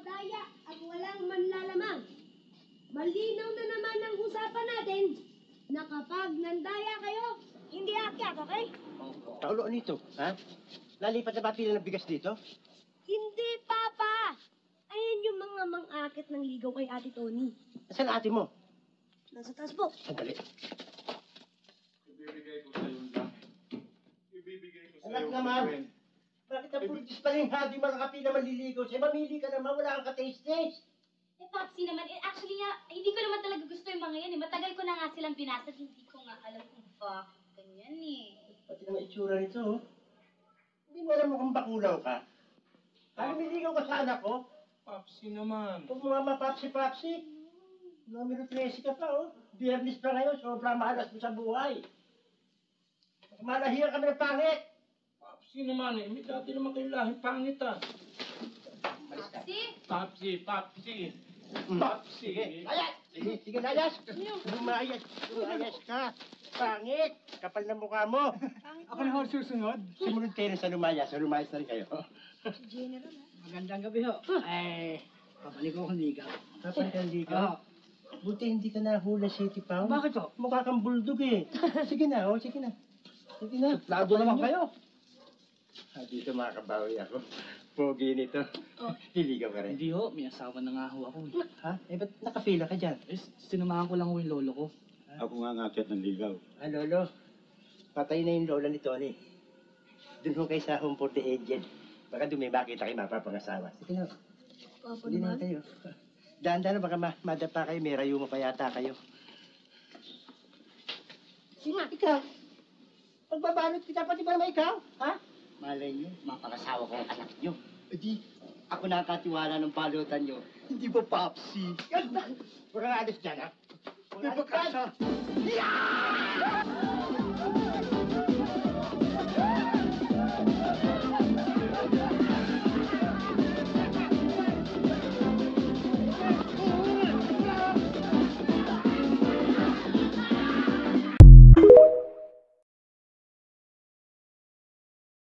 daya at walang manlalamang. Malinaw na naman ang usapan natin na kapag nandaya kayo, hindi aakyat, okay? Kaulo nito, ha? Lalipat na ba pila ng bigas dito? Hindi, Papa! Ayan yung mga mang-akit ng ligaw kay Ate Tony. Saan ate mo? Nasa taas po. Sandali. Ibibigay ko sa yung lang. Ibibigay ko sa Anak yung naman. friend. Bakit ang purtis pa rin ha? Di mga kapila maliligaw siya. Mamili ka naman, wala kang ka-taste-taste. Eh, Popsi naman, actually nga, hindi ko naman talaga gusto yung mga yan eh. Matagal ko na nga silang binasag, hindi ko nga alam kung bakit ganyan eh. Pati naman itsura nito, oh. Hindi mo alam mukhang bakulaw ka. Lumiligaw ka sa anak ko. Popsi naman. Kung mga papsi-papsi. Numero 13 ka pa, oh. Biyernes pa ngayon, sobrang mahalas mo sa buhay. Malahiyan kami ng pangit. Popsi naman eh. May dati naman kayo lahing pangit ah. Popsi? Popsi, Popsi. Popsi. Popsi. Sige, layas! Sige, layas! Lumayas ka. Pangit! Kapal na mukha mo. Ako na ho susunod. Sumunod kayo rin sa lumayas. So, lumayas na rin kayo. General, ha? Magandang gabi ho. Ay, pabalik ko kung ligaw. Kapal ka hindi ka. Oo. Buti hindi ka nahula City Pound. Bakit ho? Mukha kang bulldog eh. Sige na, oh. Sige na. Sige na. Lado naman kayo. Dito makakabawi ako. Pogi nito. Liligaw ka rin. Hindi ho, may asawa na nga ho ako. Ha? Eh, ba't nakapila ka dyan? Eh, sinamahan ko lang ho yung lolo ko. Ako nga ngakit ng ligaw. Ah, Lolo. Patay na yung lola ni Tony. Doon ho kayo sa home for the aged. Baka doon may makita kayo mapapangasawa. Sige na. Papa Hindi na naman. kayo. Dahan-dahan baka madapa kayo. May rayuma pa yata kayo. Sige nga. Ikaw. Pagbabalot kita pati ba naman ikaw? Ha? Malay niyo, mapangasawa ko ang anak niyo. E di, ako nakatiwala ng balutan niyo. Hindi ba, Popsi? Yan ba? Huwag kang alis dyan, ha? Huwag kang alis dyan.